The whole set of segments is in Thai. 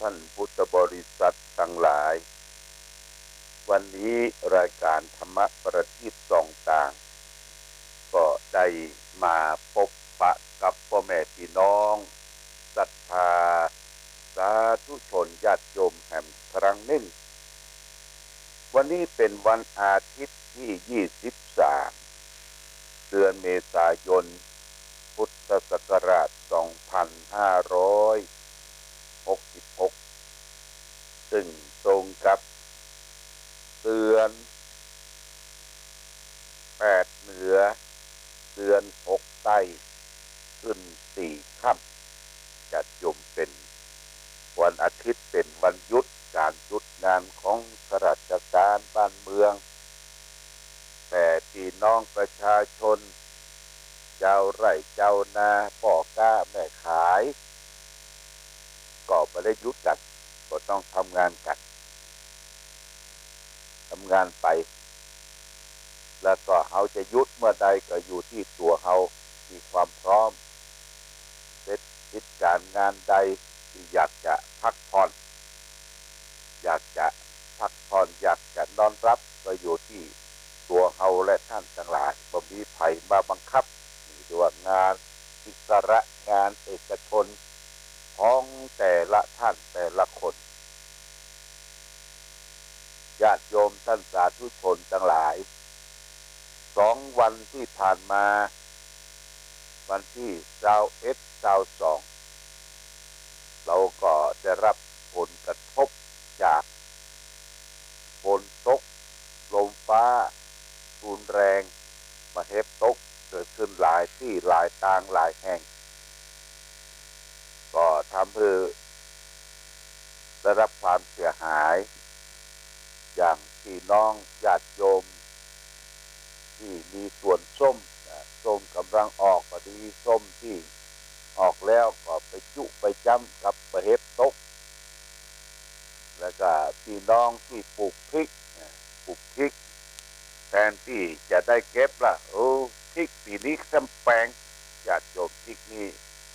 ท่านพุทธบริษัททั้งหลายวันนี้รายการธรรมะประทีปส่องต่างก็ได้มาพบปะกับพ่อแม่พี่น้องศรัทธาสาธุชนญาติโยมแห่งครั้งหนึ่งวันนี้เป็นวันอาทิตย์ที่23เดือนเมษายนพุทธศักราช2566ซึ่งตรงกับเดือน8เหนือเดือน6ใต้ขึ้น4ค่ำจัดยมเป็นวันอาทิตย์เป็นวันหยุดการหยุดงานของข้าราชการบ้านเมืองแต่พี่น้องประชาชนเจ้าไร่เจ้านาพ่อค้าแม่ขายก็ไม่ได้หยุดกันก็ต้องทำงานกันทำงานไปแล้วก็เขาจะหยุดเมื่อใดก็อยู่ที่ตัวเขามีความพร้อมเสร็จกิจการงานใดที่อยากจะพักผ่อนอยากจะนอนรับก็อยู่ที่ตัวเขาและท่านทั้งหลายบ่มีไผมาบังคับนี่เรียกว่างานอิสระงานเอกชนของแต่ละท่านแต่ละคนญาติโยมท่านสาธุชนทั้งหลาย2 วันที่ผ่านมาวันที่21 22เราก็ได้รับผลกระทบจากฝนตกลมฟ้ารุนแรงมเหตกเกิดขึ้นหลายที่หลายทางหลายแห่งก็ทำให้ได้รับความเสียหายอย่างพี่น้องญาติโยมที่มีสวนส้มกำลังออกพอดีส้มที่ออกแล้วก็ไปจุไปจ้ำกับมเหตกแล้วก็พี่น้องที่ปลูกพริกแทนที่จะได้เก็บล่ะพริกปีนี้ซ้ำแปลงญาติโยมพริกนี่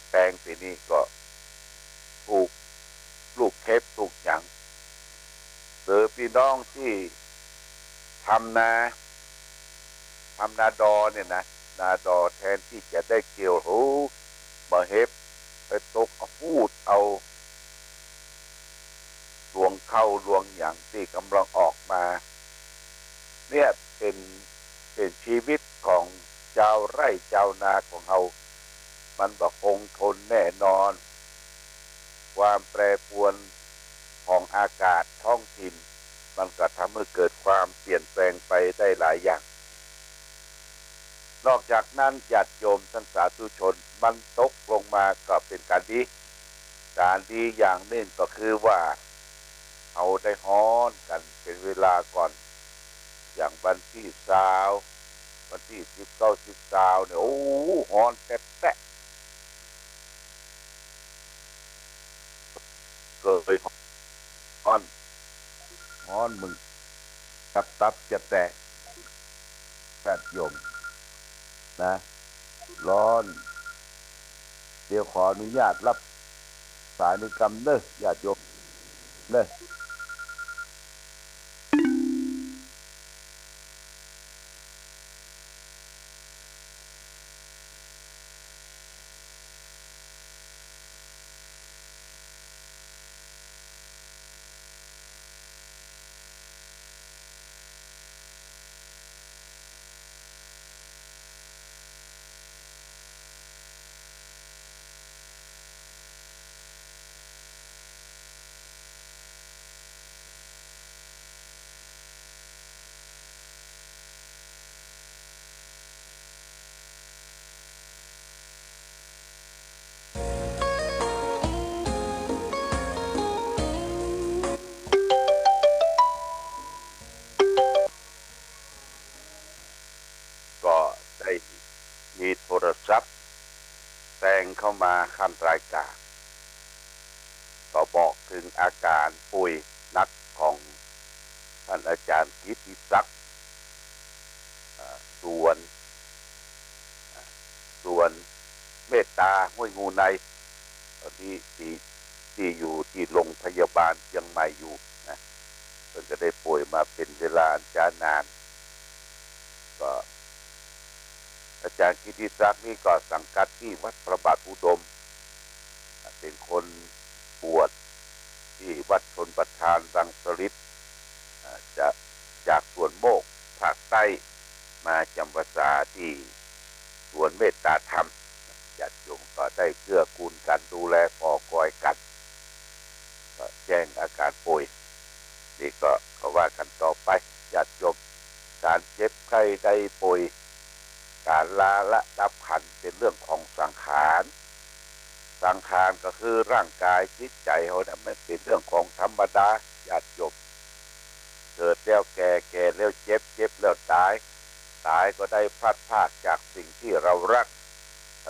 แปลงปีนี้ก็ปลูกลูกเทปปลูกอย่างหรือพี่น้องที่ทำนาดอเนี่ยนะนาดอแทนที่จะได้เกี่ยวมาเฮ็บไปตกพูดเอารวงเข้ารวงอย่างที่กำลังออกมาเนี่ยเป็นชีวิตของชาวไร่ชาวนาของเรามันบ่คงทนแน่นอนความแปรปรวนของอากาศท้องถิ่นมันก็ทำให้เกิดความเปลี่ยนแปลงไปได้หลายอย่างนอกจากนั้นญาติโยมท่านสาธุชนมันตกลงมาก็เป็นการดีอย่างหนึ่งก็คือว่าเอาได้ฮ้อนกันเป็นเวลาก่อนอย่างวันที่วันที่19 20เนี่ยฮ้อนแตะเกิดฮ้อนมึงตับจะแตกญาติโยมนะร้อนเดี๋ยวขออนุญาตรับสายในกรรมเด้อญาติโยมเด้อก็ได้มีโทรศัพท์แซงเข้ามาขั้นรายการก็บอกถึงอาการป่วยหนักของท่านอาจารย์กิตติศักดิ์ส่วนส่วนเมตตาห้วยงูในตอนนี้ที่ ที่อยู่ที่โรงพยาบาลเชียงใหม่อยู่นะเพิ่นก็ได้ป่วยมาเป็นเวลาจ้านานก็อาจารย์กิติศักดิ์นี่ก็สังกัดที่วัดพระบาทอุดมเป็นคนบวชที่วัดชนประทานรังสฤษฎ์จะจากสวนโมกภาคใต้มาจำพรรษาที่สวนเมตตาธรรมญาติโยมก็ได้เกื้อกูลกันดูแลปอกอยกันก็แจ้งอาการป่วยนี่ก็เขาว่ากันต่อไปญาติโยมการเจ็บไข้ได้ป่วยการลาละดับขันเป็นเรื่องของสังขารสังขารก็คือร่างกายจิตใจเขาเนี่ยมันเป็นเรื่องของธรรมดาญาติโยมเกิดแล้วแก่แก่แล้วเจ็บเจ็บแล้วตายตายก็ได้พลัดพรากจากสิ่งที่เรารัก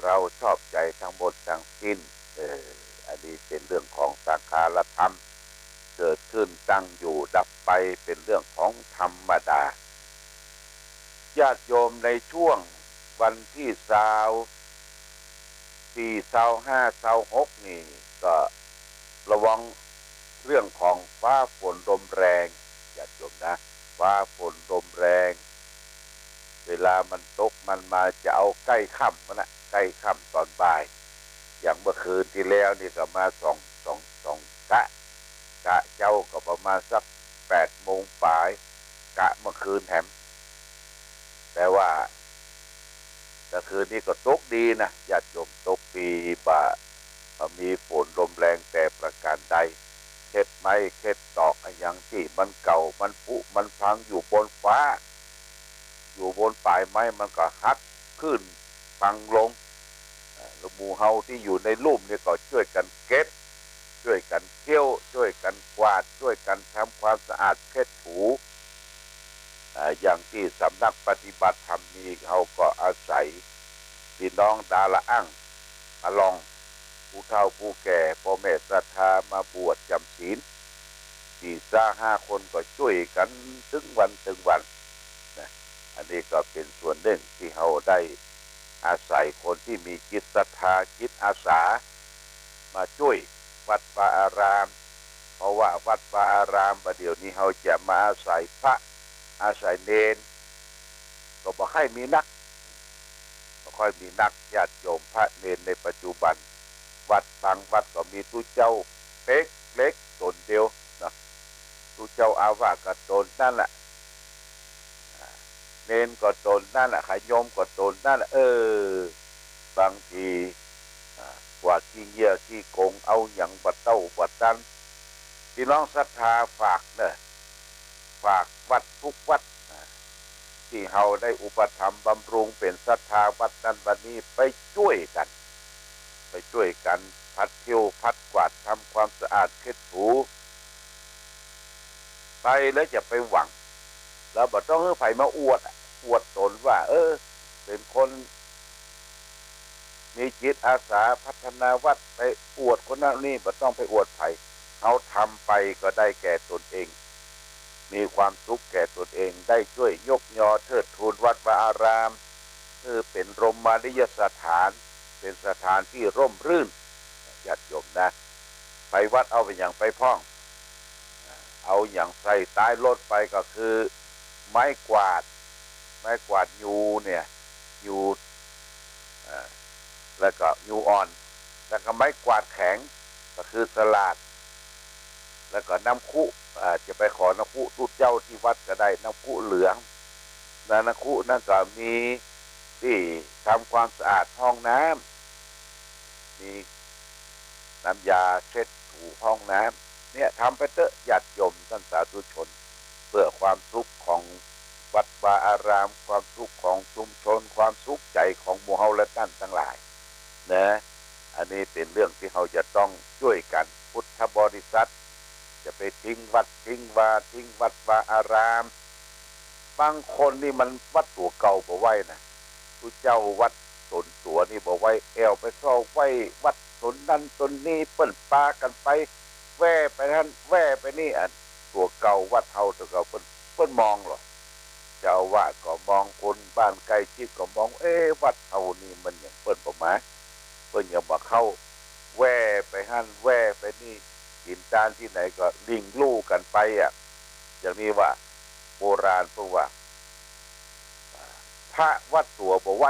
เราชอบใจทั้งหมดทั้งสิ้นอันนี้เป็นเรื่องของสังขารธรรมเกิดขึ้นตั้งอยู่ดับไปเป็นเรื่องของธรรมดาญาติโยมในช่วงวันที่24 25 26นี่ก็ระวังเรื่องของฟ้าฝนลมแรงญาติโยมนะฟ้าฝนลมแรงเวลามันตกมันมาจะเอาใกล้ค่ำนะใกล้ค่ำตอนบ่ายอย่างเมื่อคืนที่แล้วนี่ก็มาสองกะเจ้าก็ประมาณสัก8 โมงปลายกะเมื่อคืนแถมแต่ว่าแต่คืนนี้ก็ตกดีนะญาติโยมตกดีบ่ามีฝนลมแรงแต่ประการใดเข็ดไม้เข็ดตอกอย่างที่มันเก่ามันผุมันพังอยู่บนฟ้าอยู่บนปลายไม้มันก็หักขึ้นพังลงหมู่เฮาที่อยู่ในลุ่มนี่ก็ช่วยกันเก็บช่วยกันเที่ยวช่วยกันกวาดช่วยกันทำความสะอาดเช็ดถูอย่างที่สำนักปฏิบัติธรรมนี้เขาก็อาศัยพี่น้องดาละอั่งมาลองผู้เฒ่าผู้แก่พ่อแม่ศรัทธามาบวชจำศีล4-5 คนก็ช่วยกันถึงวันนะอันนี้ก็เป็นส่วนหนึ่งที่เขาได้อาศัยคนที่มีจิตศรัทธาจิตอาสามาช่วยวัดวาอารามเพราะว่าวัดวาอารามประเดี๋ยวนี้เขาจะมาอาศัยพระอาศัยเนรก็บ่ค่อยมีนักญาติโยมพระเนรในปัจจุบันวัดบางวัดก็มีตู้เจ้าเล็กตนเดียวนะตู้เจ้าอาวาสก็ตนนั่นแหละเนรก็ตนนั่นแหละขยมก็ตนนั่นแหละบางทีกว่าขี้เหี้ยขี้โกงเอาอย่างบัดเต้าบัดตันพี่น้องศรัทธาฝากเนอะฝากวัดทุกวัดที่เฮาได้อุปถัมภ์บำรุงเป็นศรัทธาวัดนั้นวันนี้ไปช่วยกันพัดเที่ยวพัดกวาดทำความสะอาดเช็ดถูไปแล้วจะไปหวังแล้วบ่ต้องให้ไผมาอวดตนว่าเป็นคนมีจิตอาสาพัฒนาวัดไปอวดคนนั้นนี่บ่ต้องไปอวดไผเขาทำไปก็ได้แก่ตนเองมีความสุขแก่ตนเองได้ช่วยยกยอเทิดทูนวัดวาอารามเป็นรมณียสถานเป็นสถานที่ร่มรื่นญาติโยมนะไปวัดเอาไปอย่างไปพ้องเอาอย่างใส่ใต้รถไปก็คือไม้กวาดยูเนี่ยยูแล้วก็ยูอ่อนแล้วก็ไม้กวาดแข็งก็คือสลาดแล้วก็น้ำคุจะไปขอน้ำคุรูปเจ้าที่วัดก็ได้น้ำคุเหลืองน้ำคุนั่นก็มีที่ทำความสะอาดห้องน้ำมีน้ำยาเช็ดถูห้องน้ำเนี่ยทำไปเถอะญาติโยมท่านสาธุชนเพื่อความสุขของวัดวาอารามความสุขของชุมชนความสุขใจของหมู่เฮาและท่านทั้งหลายนะอันนี้เป็นเรื่องที่เราจะต้องช่วยกันพุทธบริษัทจะไปทิ้งวัดวาอารามบางคนนี่มันวัดตัวเก่าบ่ไว้นะผู้เจ้าวัดตนตัวนี่บ่ไว้แอวไปเข้าไว้วัดตนนั้นตนนี้เปิ้นปากันไปแว่ไปนั่นแว่ไปนี่อันตัวเก่าวัดเฮาตัวเก่าเปิ้นมองหรอเจ้าว่าก็มองคนบ้านไกลชิดก็มองวัดเฮานี่มันอย่างเปิ้นบ่มาเปิ้นยังบ่เข้า แว่ไปหั่นแว่ไปนี่กินจานที่ไหนก็ลิงลู่กันไปอย่างนี้ว่าโบราณเพราะว่าพระวัดตัวบ่ไหว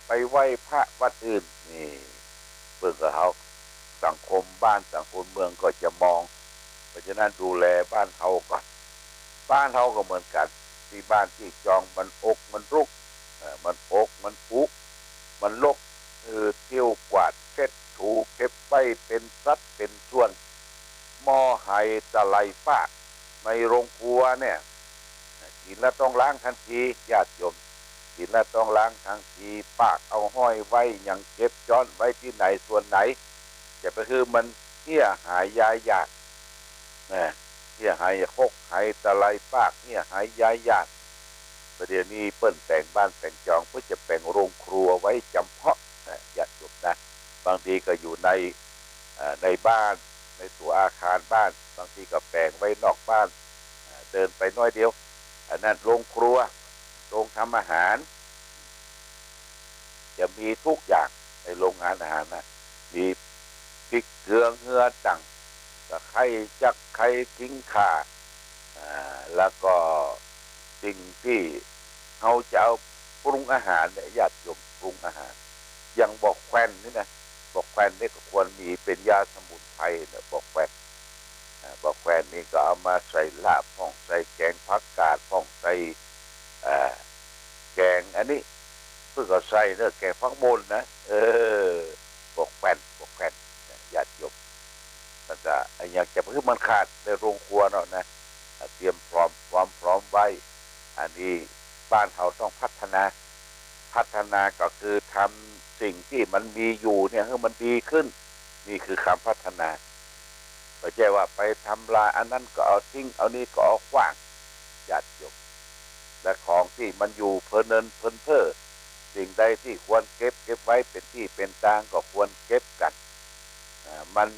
ไปไหวพระวัดอื่นนี่เพื่อเขาสังคมบ้านสังคมเมืองก็จะมองเพราะฉะนั้นดูแลบ้านเขาก่อนบ้านเขาก็เหมือนกันที่บ้านที่จองมันอกมันรุกมันอกมันปุมันลกเที่ยวกวาดเช็ดถูเก็บไว้เป็นสัดเป็นส่วนหม้อไห้ตะไลฟากในโรงครัวเนี่ยกินแล้วต้องล้างทันทีญาติโยมกินแล้วต้องล้างทันทีปากเอาห้อยไว้ยังเก็บจ้อนไว้ที่ไหนส่วนไหนจะไปคือมันเหี้ยหายยายาดนะเหี้ยหายคกหายตะไลปากเหี้ยหายยายาดประเดี๋ยวนี้เปิ้นแต่งบ้านแต่งจองเพื่อจะแต่งโรงครัวไว้จำเพาะญาติโยมนะบางทีก็อยู่ในบ้านในตัวอาคารบ้านบางทีก็แปลงไว้นอกบ้านเดินไปน้อยเดียวอันนั้นโรงครัวโรงทำอาหารจะมีทุกอย่างในโรงงานอาหารนะมีพริกเกลือเงือจังตะไคร้จักไคร้กิ้งข่าแล้วก็สิ่งที่เขาจะเอาปรุงอาหารเนี่ยญาติโยมปรุงอาหารอย่างบอกแควนนี่นะบอกแควนนี่ก็ควรมีเป็นยาสมุนไพรเนี่ยบอกแควนบอกแควนนี่ก็เอามาใส่ลาบพ่องใส่แกงผักกาดพ่องใส่แกงอันนี้เพื่อก็ใส่เนื้อแกงฟักมนนะบอกแควนบอกแควนญาติโยมแต่อยากจะเพื่อมันขาดในโรงครัวเนาะนะเตรียมพร้อมพร้อมไว้อันนี้บ้านเราต้องพัฒนาก็คือทำสิ่งที่มันมีอยู่เนี่ยให้มันดีขึ้นนี่คือคำพัฒนาไม่ใช่ว่าไปทำลายอันนั้นก็เอาทิ้งเอานี้ก็เอาขว้างญาติโยมและของที่มันอยู่เพลินเพ้อสิ่งใดที่ควรเก็บไว้เป็นที่เป็นทางก็ควรเก็บกันมัน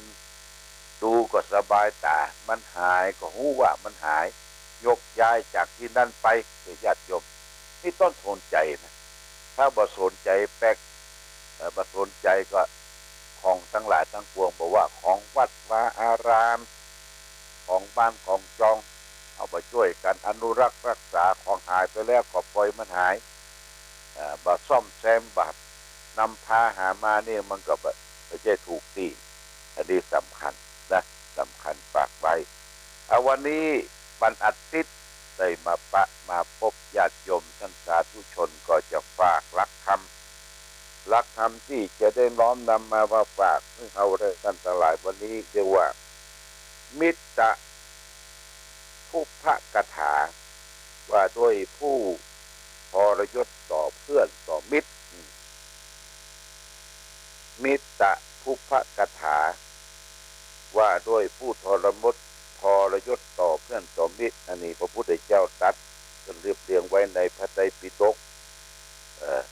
ดูก็สบายตามันหายก็หู้ว่ามันหายยกย้ายจากที่นั่นไปญาติโยมนี่ต้นสนใจนะถ้าบ่สนใจแป๊กบ่สนใจก็ของทั้งหลายทั้งปวงบอกว่าของวัดวาอารามของบ้านของจองเอาไปช่วยกันอนุรักษ์รักษาของหายไปแล้วก็ปล่อยมันหายบ่ซ่อมแซมบัดนำพาหามาเนี่ยมันก็ไม่ใช่ถูกที่อันนี้สำคัญนะสำคัญฝากไว้วันนี้วันอาทิตย์ได้มาพบญาติโยมท่านสาธุชนก็จะฝากหลักธรรมที่จะได้น้อมนำมาฝากให้เราได้ท่านทั้งหลายวันนี้เรียกว่ามิตรทุพพกถาว่าด้วยผู้ทรยศต่อเพื่อนต่อมิตรมิตรทุพพกถาว่าด้วยผู้ทรยศต่อเพื่อนต่อมิตรอันนี้พระพุทธเจ้าตรัสเรียบเรียงไว้ในพระไตรปิฎก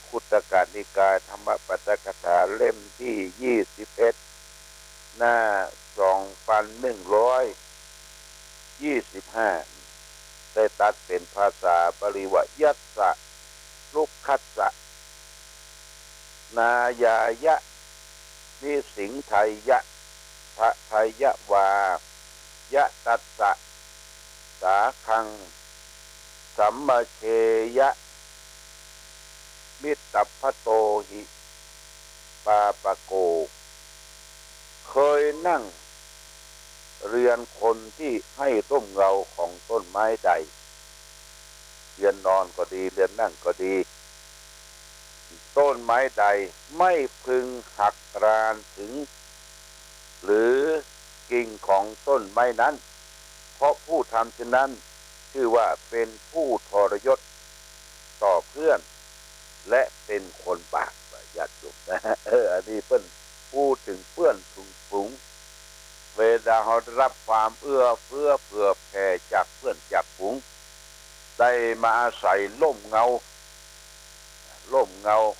คุตกนิกายธรรมปัฏฐกถาเล่มที่21หน้า2125ได้ตัดเป็นภาษาบาลีว่ายัสสะลุกขัสสะนายายะนิสิงไทยะพระไทยวายะตัสสะสาคังสัมมาเชยะมิตรพโตหิปาปโกเคยนั่งเรือนคนที่ให้ร่มเงาของต้นไม้ใดเรือนนอนก็ดีเรือนนั่งก็ดีต้นไม้ใดไม่พึงหักรานถึงหรือกิ่งของต้นไม้นั้นเพราะผู้ทำเช่นนั้นชื่อว่าเป็นผู้ทรยศต่อเพื่อนและเป็นคนบาปญาติโยมนะอันนี้เพิ่นพูดถึงเพื่อนฝูงเวลาเขารับความเอื้อเฟื้อเผื่อแผ่จากเพื่อนจากฝูงได้มาอาศัยร่มเงา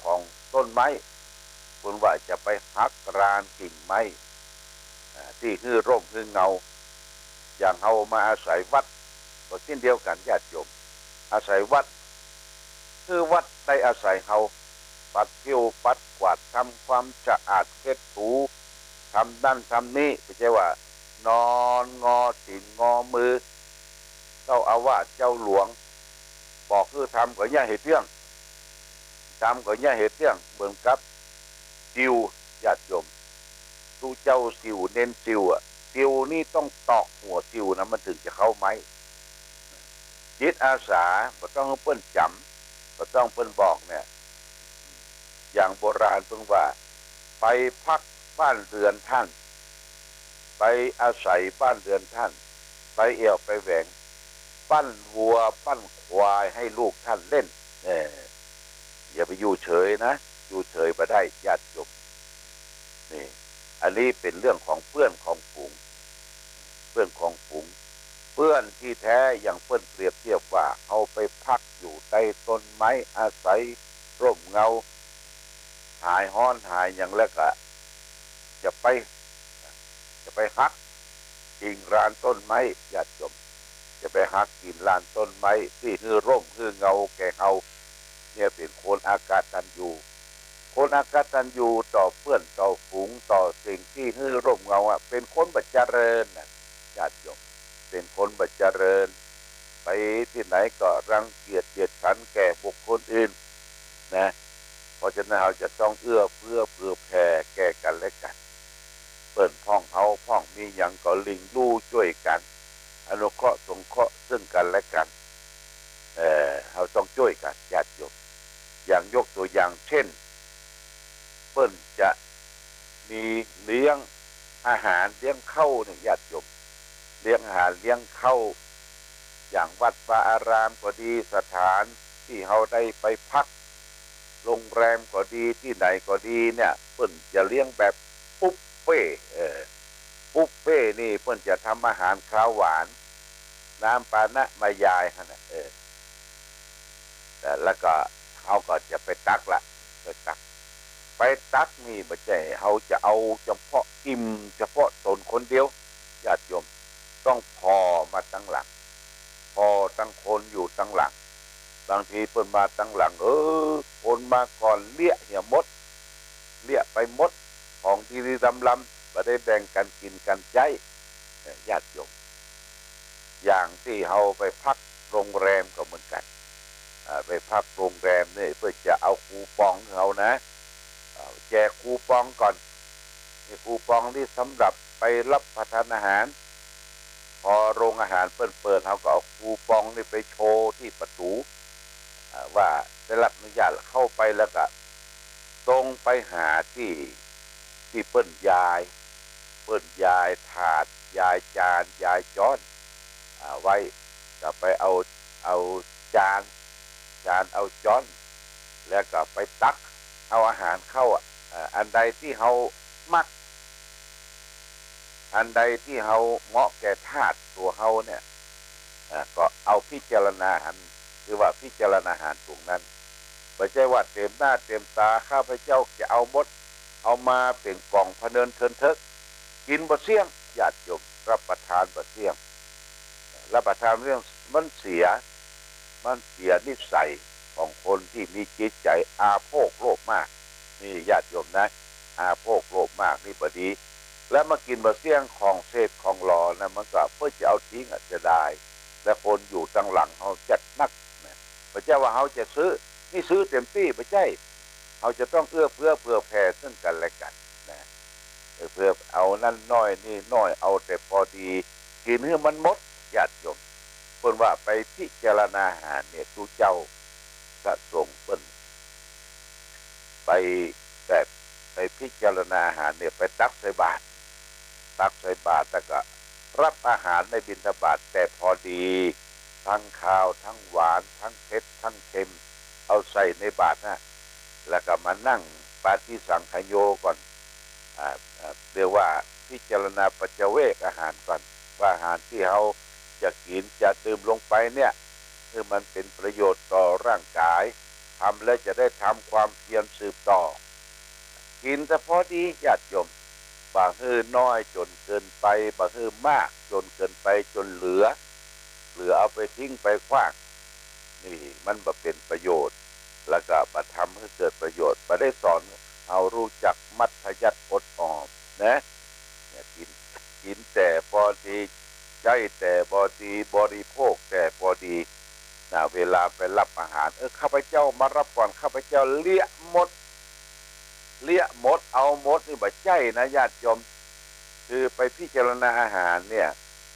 ของต้นไม้คุณว่าจะไปหักรานกิ่งไม้ที่ฮือร่มฮือเงาอย่างเขามาอาศัยวัดก็เช่นเดียวกันญาติโยมอาศัยวัดคือวัดได้อาศัยเขาปัดผิวปัดกวาดทำความสะอาดเช็ดถูท ทำนั่นทำนี่ไม่ใช่ว่านอนงอตีนงอมือเจ้าอาวาสเจ้าหลวงบอกคือทำก็ย่าเหตุเรื่องทำก็ย่าเหตุเรื่องเหมือนกับซิวญาติโยมดูเจ้าซิวเน้นซิวอ่ะซิวนี่ต้องตอกหัวซิวนะมันถึงจะเข้าไม้จิตอาสาก็ต้องเปิ้นจำก็ต้องเปิ้นบอกเนี่ยอย่างโบราณเพิ่งว่าไปพักบ้านเรือนท่านไปอาศัยบ้านเรือนท่านไปเอี่ยวไปแหวงปั้นวัวปั้นควายให้ลูกท่านเล่นอย่าไปอยู่เฉยนะอยู่เฉยมาได้ญาติโยมนี่อันนี้เป็นเรื่องของเพื่อนของฝูงเพื่อนของฝูงเพื่อนที่แท้อย่างเพื่อนเปรียบเทียบว่าเอาไปพักอยู่ใต้ต้นไม้อาศัยร่มเงาหายฮ้อนหายอย่างแล้วก็จะไปฮักกิ่งรานต้นไม้ญาติโยมจะไปฮักกิ่งรานต้นไม้ที่ฮือร่มฮือเงาแก่เฮาเนี่ยเป็นคนอากาตันยูคนอากาตันยูต่อเพื่อนต่อฝูงต่อสิ่งที่ฮือร่มเงาอ่ะเป็นคนบัจเจริญนะญาติโยมเป็นคนบัจเจริญไปที่ไหนก็รังเกียจเกียดฉันแก่บุคคลอื่นนะเพราะฉะนั้นเราจะต้องเอื้อเฟื้อเผื่อแผ่แก่กันและกันเปิ่นพ้องเฮาพ้องมีอย่างก็ลิงลู่ช่วยกันอนุเคราะห์สงเคราะห์ซึ่งกันและกันเราต้องช่วยกันญาติโยมอย่างยกตัวอย่างเช่นเปิ้นจะมีเลี้ยงอาหารเลี้ยงเข้าเนี่ยญาติโยมเลี้ยงอาหารเลี้ยงเข้าอย่างวัดวาอารามก็ดีสถานที่เราได้ไปพักโรงแรมก็ดีที่ไหนก็ดีเนี่ยเปิ้นจะเลี้ยงแบบบุฟเฟ่บุฟเฟ่นี่เปิ้นจะทำอาหารข้าวหวานน้ำปานะมายายฮะนะแล้วก็เขาก็จะไปตักละไปตักนี่ไม่ใช่เขาจะเอาเฉพาะอิ่มเฉพาะตนคนเดียวญาติโยมต้องพอมาตั้งหลังพอตั้งคนอยู่ตั้งหลังบางทีเพิ่นมาตั้งหลังคนมาก่อนเลี้ยเหี่ยมดเลี้ยไปมดของที่ดำลำมาได้แบ่งกันกินกันใจญาติโยมอย่างที่เขาไปพักโรงแรมก็เหมือนกันไปพักโรงแรมนี่เพื่อจะเอาคูปองเขานะแจกคูปองก่อนนี่คูปองที่สำหรับไปรับประทานอาหารพอโรงอาหารเปิดเขาก็เอาคูปองนี่ไปโชว์ที่ประตูว่าได้รับอนุญาตเข้าไปแล้วก็ตรงไปหาที่เปิ้นยายถาดยายจานยายจ้อนไว้ก็ไปเอาจานเอาจ้อนแล้วก็ไปตักเอาอาหารเข้าอันใดที่เขามักอันใดที่เขาเหมาะแก่ธาตุตัวเขาเนี่ยก็เอาพิจารณาหันหรือว่าพิจารณาหารตรงนั้นไม่ใช่ว่าเต็มหน้าเต็มตาข้าพเจ้าจะเอาหมดเอามาเป็นกล่องพะเนินเทินเทิกกินบะเสี่ยงญาติโยมรับประทานบะเสี่ยงรับประทานเรื่องมันเสียนิสัยของคนที่มีจิตใจอาโภคโลภมากนี่ญาติโยมนะอาโภคโลภมากนี่บดีแล้วมากินบะเสี่ยงของเศษของหล่อนะมันก็เพื่อจะเอาทิ้งจะได้และคนอยู่ตั้งหลังเขาจัดนักนะไม่ใช่ว่าเขาจะซื้อนี่ซื้อเต็มที่ไม่ใช่เขาจะต้องเอื้อเฟื้อเผื่อแผ่ซึ่งกันและกันนะเพื่อเอานั่นน้อยนี่น้อยเอาแต่พอดีกินให้มันหมดญาติโยมเพิ่นว่าไปพิจารณาหารเนี่ยทุเจ้าก็ส่งเพิ่นไปแบบไปพิจารณาอาหารเนี่ยไปตักใส่บาตรแล้วก็รับอาหารในบิณฑบาตแต่พอดีทั้งข้าวทั้งหวานทั้งเผ็ดทั้งเค็มเอาใส่ในบาตรนะแล้วก็มานั่งปาฏิสังขโยก่อนเรียกว่าพิจารณาปัจเจเวกอาหารก่อนว่าอาหารที่เขาจะกินจะดื่มลงไปเนี่ยคือมันเป็นประโยชน์ต่อร่างกายทำแล้วจะได้ทำความเพียรสืบต่อกินแต่พอดีญาติโยมบางฮื้อน้อยจนเกินไปบางฮื้อมากจนเกินไปจนเหลือเอาไปทิ้งไปขว้างนี่มันบ่เป็นประโยชน์แล้วก็มาทำให้เกิดประโยชน์มาได้สอนเอารู้จักมัธยัสถ์อดออมนะ เนี่ยกินแต่พอดีใช้แต่พอดีบริโภคแต่พอดีนะเวลาไปรับอาหารข้าพเจ้ามารับก่อนข้าพเจ้าเลี้ยหมดเอาหมดนี่บ่ใจนะญาติโยมคือไปพิจารณาอาหารเนี่ย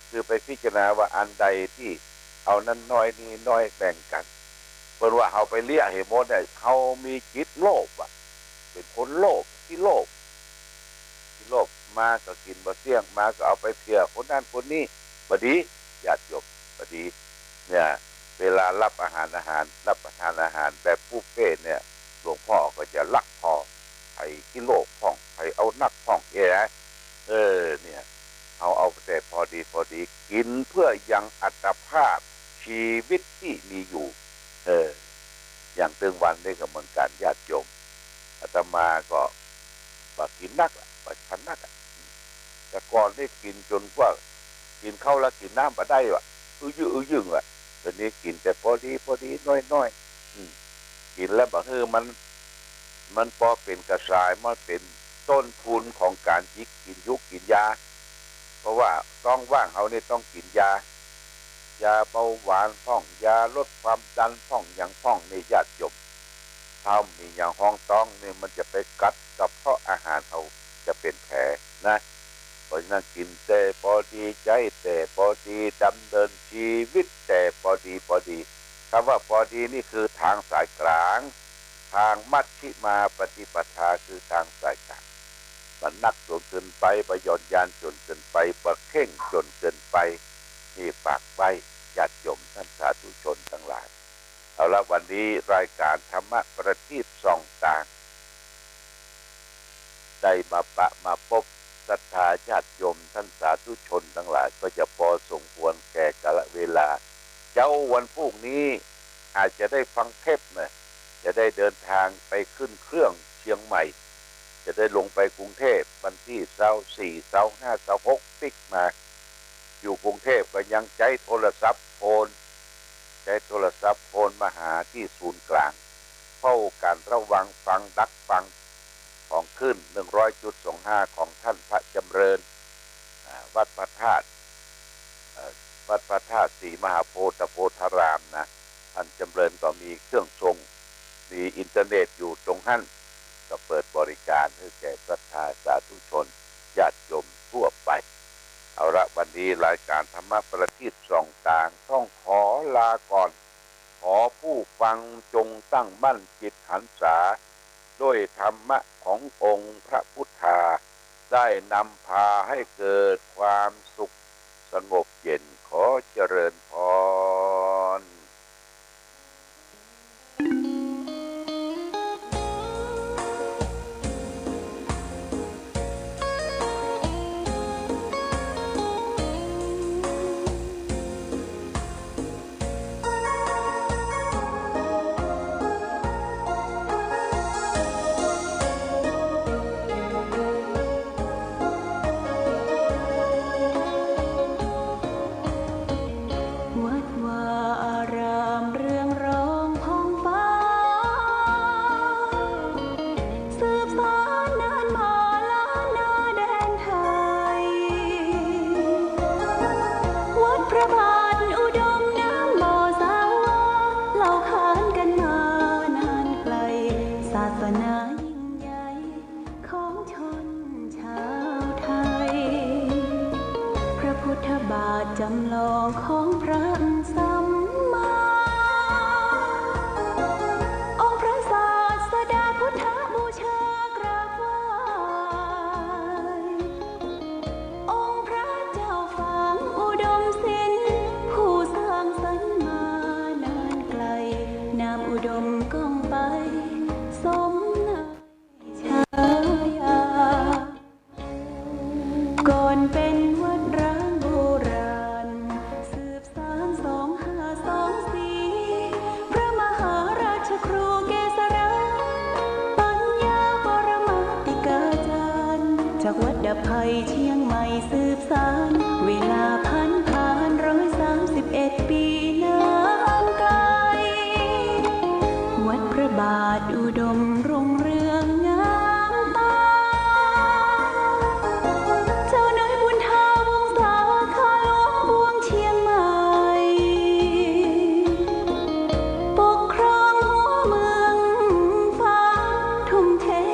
คือไปพิจารณาว่าอันใดที่เอานั้นน้อยนี่น้อยแบ่งกันเพราะว่าเอาไปเลี้ยให้หมดเนี่ยเขามีจิตโลภอ่ะเป็นคนโลภที่โลภมาก็กินบ่เสี่ยงมาก็เอาไปเพียคนนั้นคนนี้บดีญาติโยมบดีเนี่ยเวลารับประทานอาหารแบบบุฟเฟ่เนี่ยหลวงพ่อก็จะลักพอไอ้กิโลพ่องไอ้เอานักพ่องนะเนี่ยเอาแต่พอดีกินเพื่อยังอัตภาพชีวิตที่มีอยู่อย่างตึงวันนี่ก็เหมือนกันญาติโยมอาตมาก็กินนักประชันนักแต่ก่อนได้กินจนว่ากินข้าวแล้วกินน้ำมาได้วะยึงอ่ะตอนนี้กินแต่พอดีน้อยกินแล้วบางมันพอเป็นกระชายมันเป็นต้นทุนของการกินยาเพราะว่าต้องว่างเขาเนี่ยต้องกินยาเบาหวานพ่องยาลดความดันพ่องอย่างพ่องในญาติโยมถ้ามีอย่างห้องต้องเนี่ยมันจะไปกัดกับเพราะอาหารเขาจะเป็นแผลนะเพราะฉะนั้นกินแต่พอดีใจแต่พอดีดำเนินชีวิตแต่พอดีคำว่าพอดีนี่คือทางสายกลางทางมัชฌิมาปฏิปทาคือทางสายกลางมันนักจนเกินไปประยชน์ยานจนเกินไปประเข่งจนเกินไปนี่ฝากไว้ญาติโยมท่านสาธุชนทั้งหลายเอาละวันนี้รายการธรรมะประทีปส่องต่างได้มาพบศรัทธาญาติโยมท่านสาธุชนทั้งหลายก็จะพอสมควรแก่กาลเวลาเจ้าวันพรุ่งนี้อาจจะได้ฟังเทปนะจะได้เดินทางไปขึ้นเครื่องเชียงใหม่จะได้ลงไปกรุงเทพวันที่24 25 26ปิกมาอยู่กรุงเทพก็ยังใช้โทรศัพท์โฟนมาหาที่ศูนย์กลางเฝ้าการระวังฟังดักฟังของขึ้น 100.25 ของท่านพระจำเริญวัดพระธาตุศรีมหาโพธิโพธารามนะท่านจำเริญก็มีเครื่องทรงมีอินเทอร์เน็ตอยู่ตรงนั้นก็เปิดบริการให้แก่ศรัทธาสาธุชนญาติโยมทั่วไปเอาละวันนี้รายการธรรมะประทีปส่องต่างต้องขอลาก่อนขอผู้ฟังจงตั้งมั่นจิตหันษาด้วยธรรมะขององค์พระพุทธาได้นำพาให้เกิดความสุขสงบเย็นขอเจริญพรจำลองของพระสัมมาองค์พระศาสดาพุทธบูชากราบไหว้องค์พระเจ้าฝังอุดมศิลป์ผู้สร้างสรรค์มานานไกลนามอุดมก้องไปสมนายฉายาก่อนเป็นวัดร้างโบราณสืบสาน2524พระมหาราชครูเกษราปัญญาปรมาติกาจารย์จากวัดดับภัยเชียงใหม่สืบสานเวลาผ่าน131 ปีนานไกลวัดพระบาทอุดม